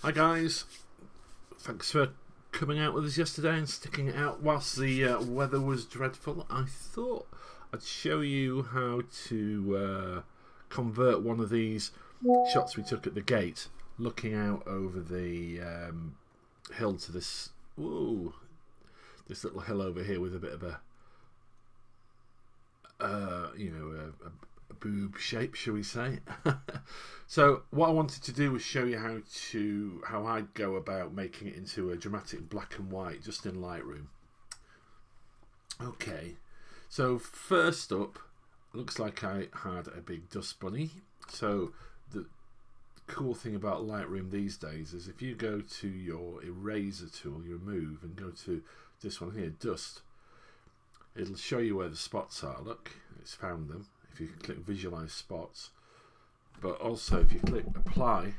Hi guys, thanks for coming out with us yesterday and sticking it out whilst the weather was dreadful. I thought I'd show you how to convert one of these shots we took at the gate, looking out over the hill to this little hill over here with a bit of a boob shape, shall we say. So what I wanted to do was show you how I'd go about making it into a dramatic black and white just in Lightroom. Okay, so first up, looks like I had a big dust bunny. So the cool thing about Lightroom these days is if you go to your eraser tool, you remove and go to this one here, dust, it'll show you where the spots are. Look, it's found them. If you click visualize spots, but also if you click apply,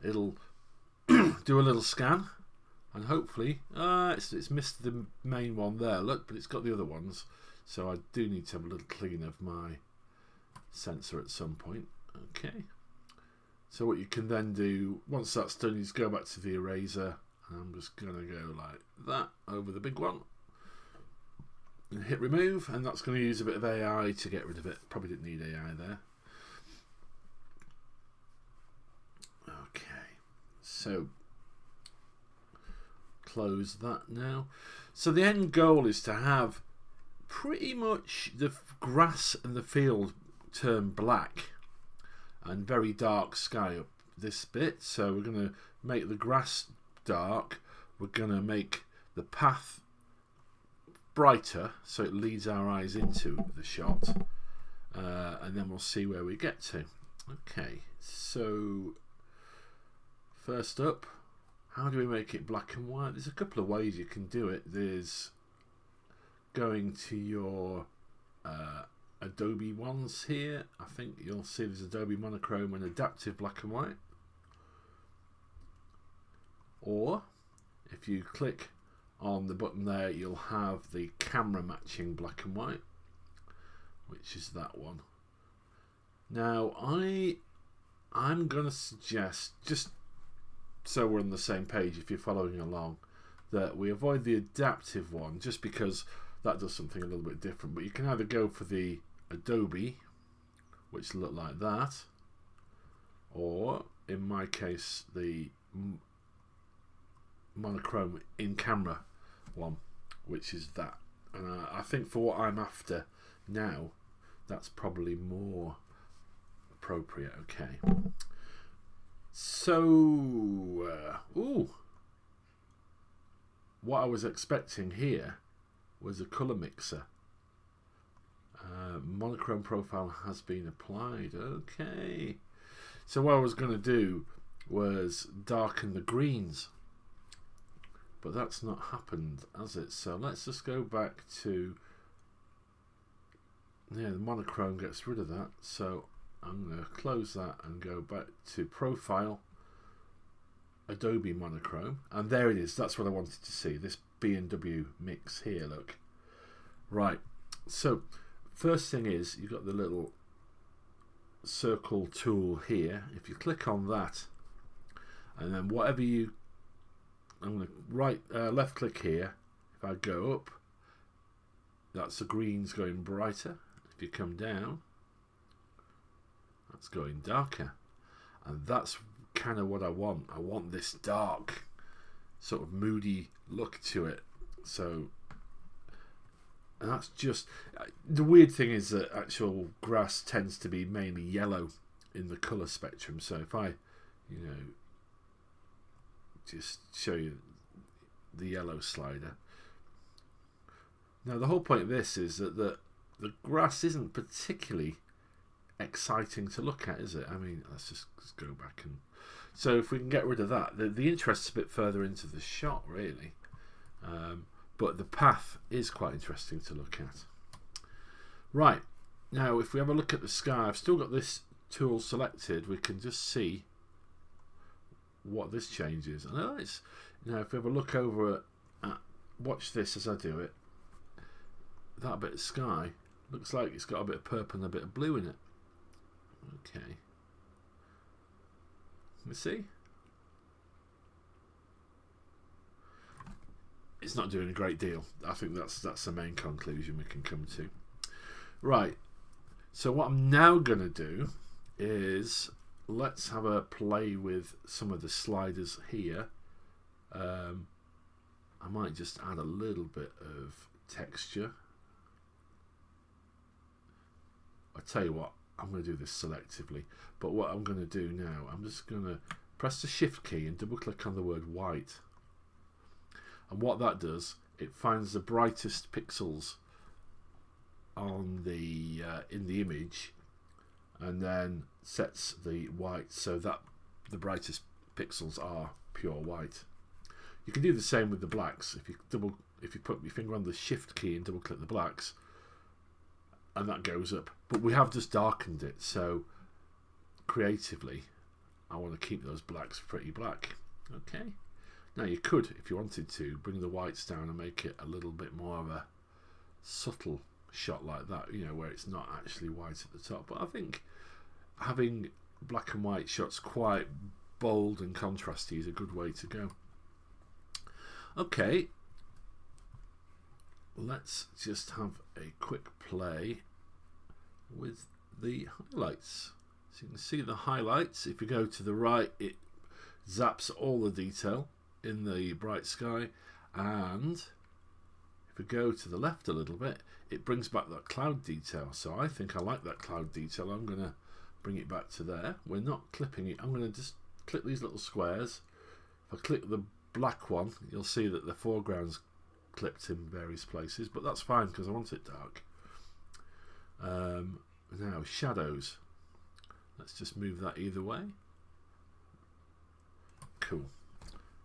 it'll do a little scan, and hopefully it's missed the main one there, look, but it's got the other ones, so I do need to have a little clean of my sensor at some point. Okay, so what you can then do once that's done is go back to the eraser, and I'm just gonna go like that over the big one and hit remove, and that's going to use a bit of AI to get rid of it. Probably didn't need AI there. Okay, so close that now. So the end goal is to have pretty much the grass and the field turn black and very dark sky up this bit. So we're going to make the grass dark, we're going to make the path brighter so it leads our eyes into the shot, and then we'll see where we get to. Okay, so first up, how do we make it black and white? There's a couple of ways you can do it. There's going to your Adobe ones here. I think you'll see there's Adobe Monochrome and Adaptive Black and White, or if you click on the button there, you'll have the camera matching black and white, which is that one. Now I'm going to suggest, just so we're on the same page if you're following along, that we avoid the adaptive one just because that does something a little bit different. But you can either go for the Adobe, which look like that, or in my case the monochrome in camera one, which is that. And I think for what I'm after now, that's probably more appropriate. Okay, so what I was expecting here was a color mixer. Monochrome profile has been applied. Okay, so what I was going to do was darken the greens, but that's not happened, has it? So let's just go back to, the monochrome gets rid of that. So I'm going to close that and go back to Profile, Adobe Monochrome, and there it is. That's what I wanted to see, this B&W mix here, look. Right, so first thing is you've got the little circle tool here. If you click on that, and then whatever you, I'm going to left click here. If I go up, that's the greens going brighter. If you come down, that's going darker, and that's kind of what I want. I want this dark, sort of moody look to it. So, and that's just, the weird thing is that actual grass tends to be mainly yellow in the colour spectrum. So if I, just show you the yellow slider. Now the whole point of this is that the grass isn't particularly exciting to look at, is it? I mean, let's go back, and so if we can get rid of that, the interest's a bit further into the shot really, but the path is quite interesting to look at. Right, now if we have a look at the sky, I've still got this tool selected. We can just see what this changes, and it's, if we have a look over at, watch this as I do it, that bit of sky looks like it's got a bit of purple and a bit of blue in it. Okay, let me see. it's not doing a great deal. I think that's the main conclusion we can come to. Right, so what I'm now going to do is let's have a play with some of the sliders here. I might just add a little bit of texture. I tell you what, I'm going to do this selectively, but what I'm going to do now, I'm just going to press the shift key and double click on the word white, and what that does, it finds the brightest pixels on the in the image, and then sets the white so that the brightest pixels are pure white. You can do the same with the blacks. If you put your finger on the shift key and double click the blacks, and that goes up. But we have just darkened it, so creatively I want to keep those blacks pretty black. Okay. Now you could, if you wanted to, bring the whites down and make it a little bit more of a subtle shot like that, you know, where it's not actually white at the top. But I think having black and white shots quite bold and contrasty is a good way to go. Okay, let's just have a quick play with the highlights. So you can see the highlights. If you go to the right, it zaps all the detail in the bright sky, and if we go to the left a little bit, it brings back that cloud detail. So I think I like that cloud detail. I'm going to bring it back to there. We're not clipping it. I'm going to just click these little squares. If I click the black one, you'll see that the foreground's clipped in various places, but that's fine because I want it dark. Now shadows, let's just move that either way. Cool.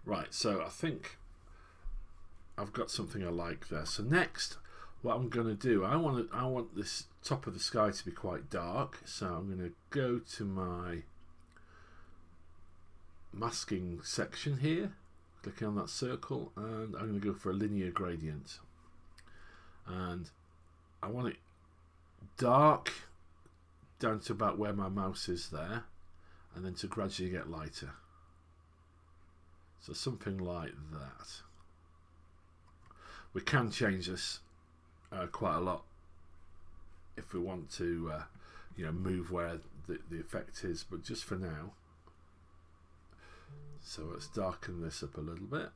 Right, so I think I've got something I like there. So next, what I'm going to do, I want this top of the sky to be quite dark, so I'm going to go to my masking section here, clicking on that circle, and I'm going to go for a linear gradient, and I want it dark down to about where my mouse is there, and then to gradually get lighter. So something like that. We can change this quite a lot if we want to you know, move where the effect is, but just for now. So let's darken this up a little bit,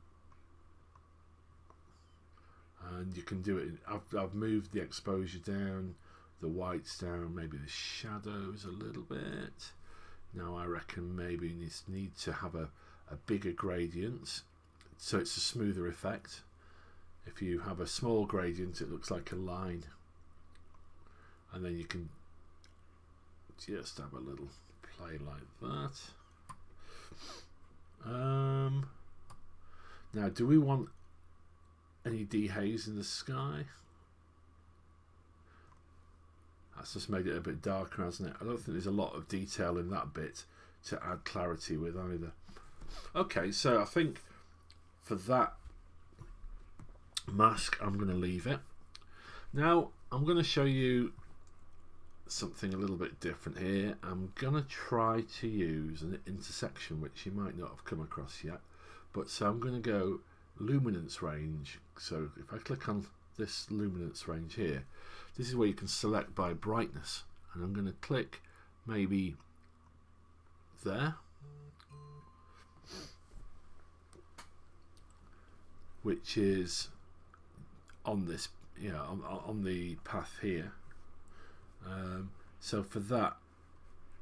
and you can do it. I've moved the exposure down, the whites down, maybe the shadows a little bit. Now I reckon maybe you need to have a bigger gradient, so it's a smoother effect. If you have a small gradient, it looks like a line, and then you can just have a little play like that. Now, do we want any dehaze in the sky? That's just made it a bit darker, hasn't it? I don't think there's a lot of detail in that bit to add clarity with either. Okay, so I think for that mask, I'm going to leave it. Now, I'm going to show you something a little bit different here. I'm going to try to use an intersection which you might not have come across yet. But so I'm going to go luminance range. So if I click on this luminance range here, this is where you can select by brightness, and I'm going to click maybe there, which is on this, on the path here. So for that,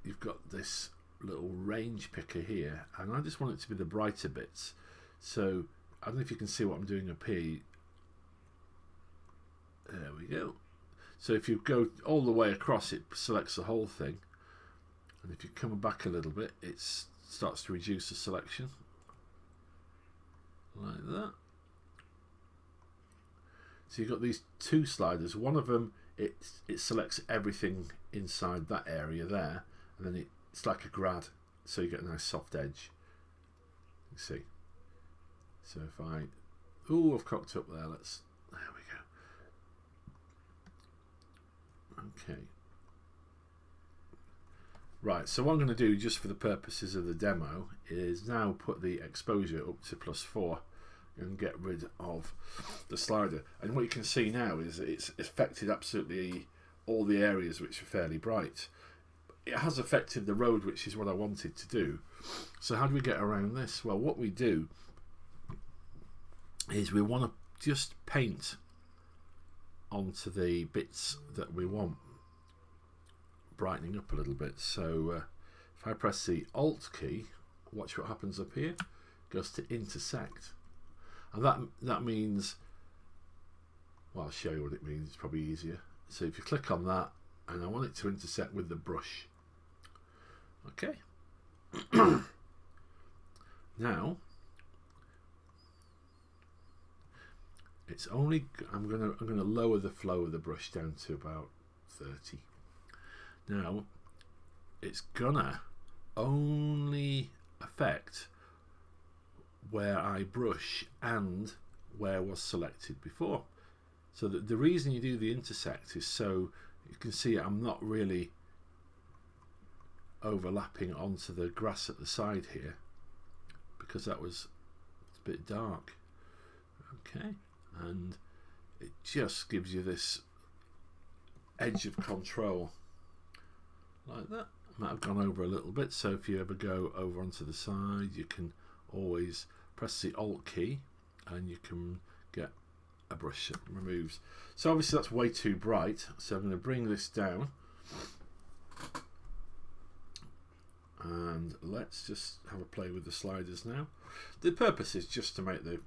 you've got this little range picker here, and I just want it to be the brighter bits. So I don't know if you can see what I'm doing up here. There we go. So if you go all the way across, it selects the whole thing, and if you come back a little bit, it starts to reduce the selection like that. So you've got these two sliders. One of them, it selects everything inside that area there, and then it's like a grad, so you get a nice soft edge. You see. So if I've cocked up there. There we go. Okay. Right. So what I'm going to do, just for the purposes of the demo, is now put the exposure up to +4. and get rid of the slider. And what you can see now is it's affected absolutely all the areas which are fairly bright. It has affected the road, which is what I wanted to do. So how do we get around this? Well, what we do is we want to just paint onto the bits that we want brightening up a little bit. So if I press the Alt key, watch what happens up here. It goes to intersect, and that means, well, I'll show you what it means. It's probably easier. So if you click on that, and I want it to intersect with the brush. Okay. Now it's only, I'm gonna lower the flow of the brush down to about 30. Now it's gonna only affect where I brush and where was selected before. So the reason you do the intersect is so you can see I'm not really overlapping onto the grass at the side here, because that was a bit dark. Okay, and it just gives you this edge of control like that. I might have gone over a little bit, so if you ever go over onto the side, you can always press the Alt key and you can get a brush that removes. So obviously that's way too bright, so I'm going to bring this down, and let's just have a play with the sliders now. The purpose is just to make the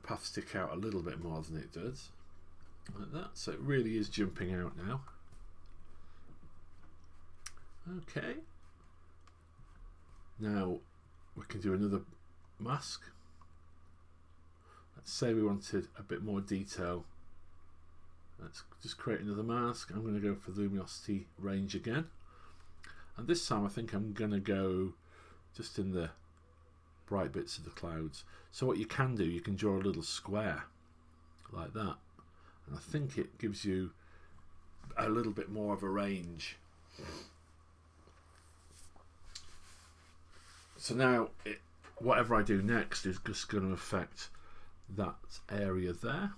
path stick out a little bit more than it does, like that. So it really is jumping out now. Okay, now we can do another mask. Let's say we wanted a bit more detail. Let's just create another mask. I'm going to go for the luminosity range again, and this time I think I'm going to go just in the bright bits of the clouds. So what you can do, you can draw a little square like that, and I think it gives you a little bit more of a range. So now whatever I do next is just going to affect that area there,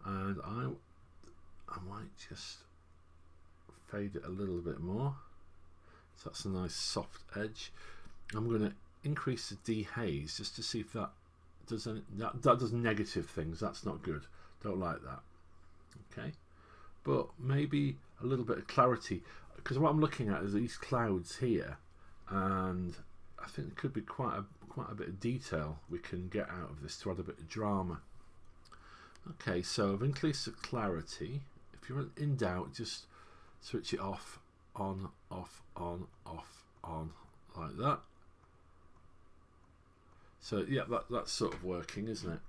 and I might just fade it a little bit more, so that's a nice soft edge. I'm going to increase the dehaze just to see if that does any, that does negative things. That's not good, don't like that. Okay, but maybe a little bit of clarity, because what I'm looking at is these clouds here, and I think there could be quite a bit of detail we can get out of this to add a bit of drama. Okay, so I've increased the clarity. If you're in doubt, just switch it off, on, off, on, off, on, like that. So yeah, that's sort of working, isn't it?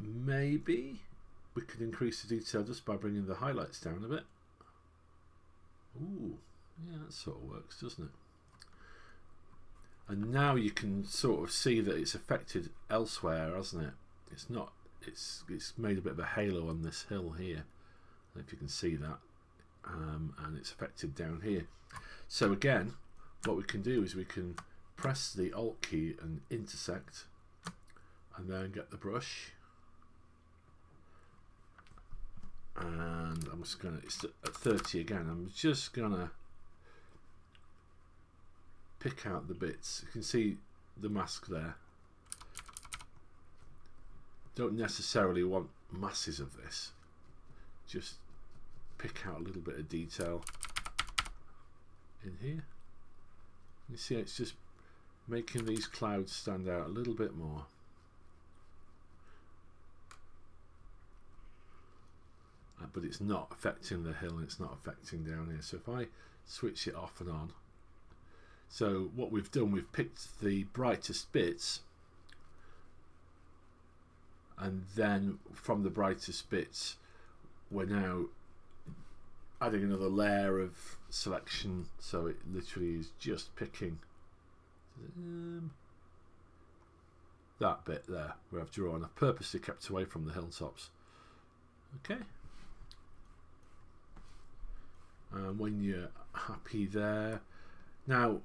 Maybe we could increase the detail just by bringing the highlights down a bit. Ooh, yeah, that sort of works, doesn't it? And now you can sort of see that it's affected elsewhere, hasn't it? It's not. It's made a bit of a halo on this hill here. I don't know if you can see that, and it's affected down here. So again, what we can do is we can press the Alt key and intersect, and then get the brush. And I'm just gonna, it's at 30 again. I'm just gonna pick out the bits. You can see the mask there. Don't necessarily want masses of this. Just pick out a little bit of detail in here. You see, it's just making these clouds stand out a little bit more. But it's not affecting the hill, and it's not affecting down here. So if I switch it off and on, so what we've done, we've picked the brightest bits, and then from the brightest bits we're now adding another layer of selection, so it literally is just picking that bit there where I've drawn. I've purposely kept away from the hilltops. Okay, and when you're happy there, now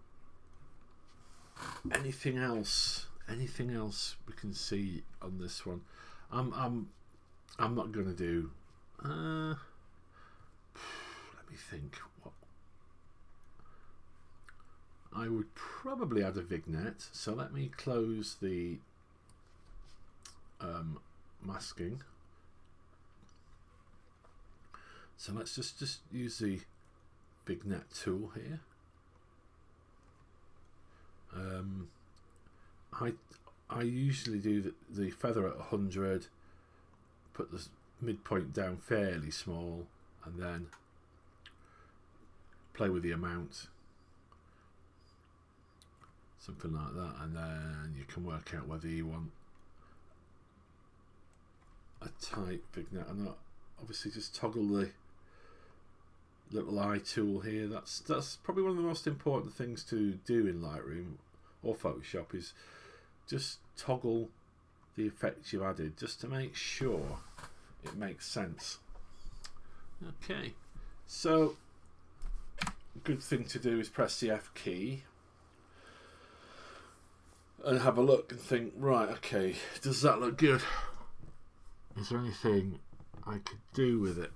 anything else? Anything else we can see on this one? I'm not going to do. Let me think. What I would probably add a vignette. So let me close the masking. So let's just use the vignette tool here. I usually do the feather at 100, put the midpoint down fairly small, and then play with the amount, something like that, and then you can work out whether you want a tight vignette or not. Obviously, just toggle the little eye tool here. That's probably one of the most important things to do in Lightroom or Photoshop, is just toggle the effects you've added, just to make sure it makes sense. Okay, so a good thing to do is press the F key and have a look and think, right, okay, does that look good? Is there anything I could do with it?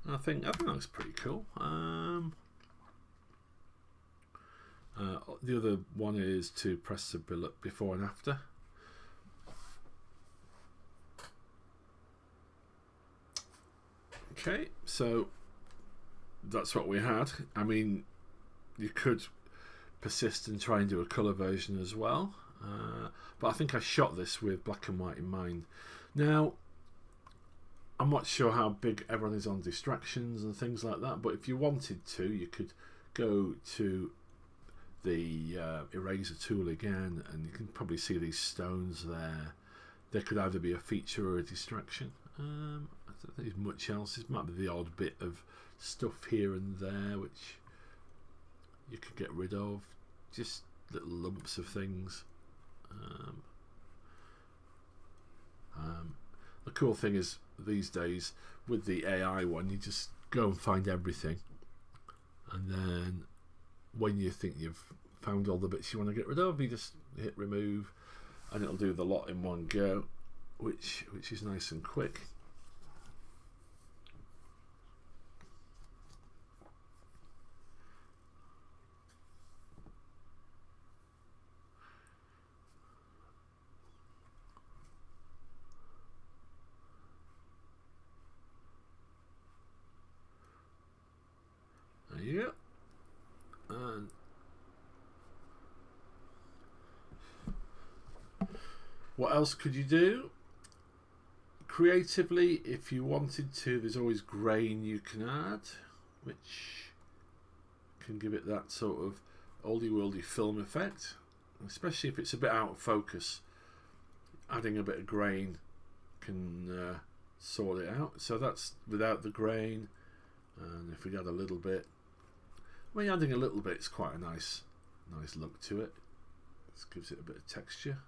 And I think that looks pretty cool. The other one is to press the before and after. Okay, so that's what we had. I mean, you could persist and try and do a colour version as well, but I think I shot this with black and white in mind. Now, I'm not sure how big everyone is on distractions and things like that, but if you wanted to, you could go to the eraser tool again, and you can probably see these stones there. They could either be a feature or a distraction. I don't think there's much else. It might be the odd bit of stuff here and there which you could get rid of, just little lumps of things. The cool thing is, these days with the AI one, you just go and find everything, and then when you think you've found all the bits you want to get rid of, you just hit remove, and it'll do the lot in one go, which is nice and quick. There you go. And what else could you do? Creatively, if you wanted to, there's always grain you can add, which can give it that sort of oldie-worldy film effect, especially if it's a bit out of focus. Adding a bit of grain can sort it out. So that's without the grain, and if we add a little bit, I mean, adding a little bit is quite a nice look to it. This gives it a bit of texture.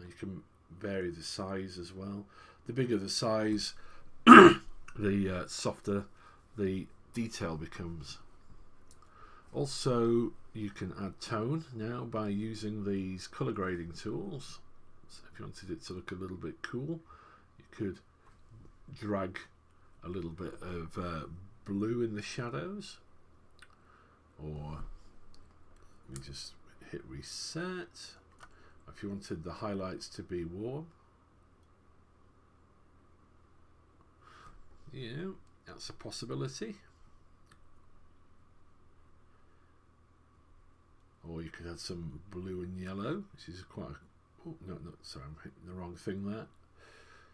You can vary the size as well. The bigger the size, the softer the detail becomes. Also, you can add tone now by using these colour grading tools. So if you wanted it to look a little bit cool, you could drag a little bit of blue in the shadows, or let me just hit reset. If you wanted the highlights to be warm, yeah, that's a possibility. Or you could add some blue and yellow, which is quite a, oh, no, sorry, I'm hitting the wrong thing there.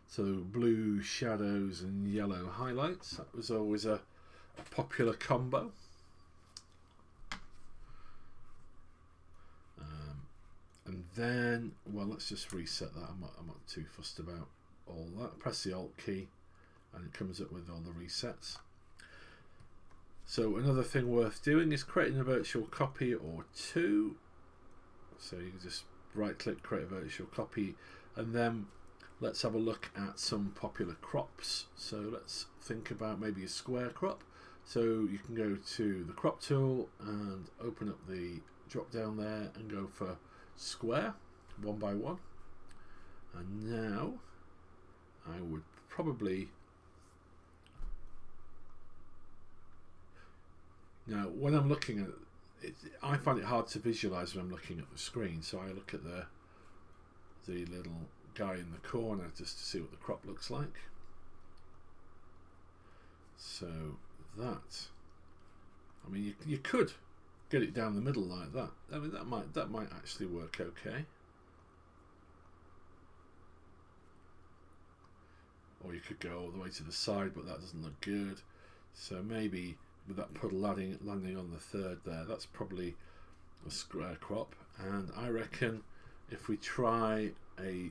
So blue shadows and yellow highlights, that was always a popular combo. And then, well, let's just reset that. I'm not too fussed about all that. Press the Alt key and it comes up with all the resets. So another thing worth doing is creating a virtual copy or two. So you can just right click, create a virtual copy, and then let's have a look at some popular crops. So let's think about maybe a square crop. So you can go to the crop tool and open up the drop down there and go for square 1 by 1. And now I would probably, now when I'm looking at it, I find it hard to visualize when I'm looking at the screen, so I look at the little guy in the corner just to see what the crop looks like. So that, I mean, you could get it down the middle like that. I mean, that might actually work okay. Or you could go all the way to the side, but that doesn't look good. So maybe with that puddle landing on the third there, that's probably a square crop. And I reckon if we try a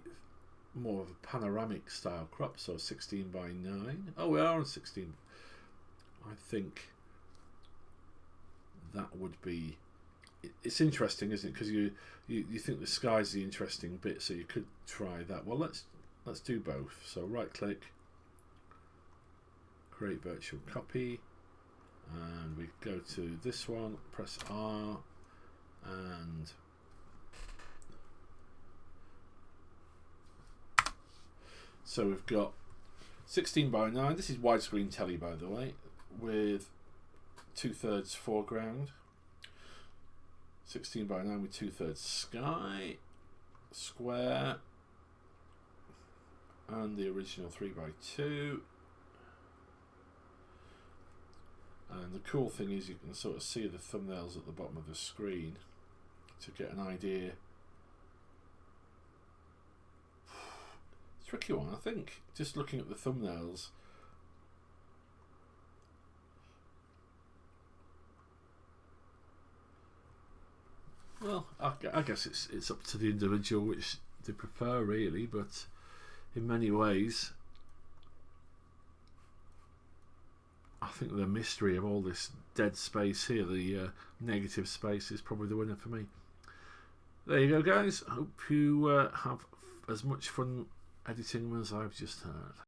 more of a panoramic style crop, so 16 by 9. Oh, we are on 16. I think that would be, it's interesting, isn't it? Because you think the sky's the interesting bit, so you could try that. Well, let's do both. So right click, create virtual copy, and we go to this one, press R, and so we've got 16 by 9. This is widescreen telly, by the way, with 2/3 foreground. 16 by 9 with 2/3 sky, square, and the original 3 by 2. And the cool thing is you can sort of see the thumbnails at the bottom of the screen to get an idea. Tricky one, I think, just looking at the thumbnails. Well, I guess it's up to the individual which they prefer, really, but in many ways I think the mystery of all this dead space here, the negative space, is probably the winner for me. There you go, guys. Hope you have as much fun editing them as I've just had.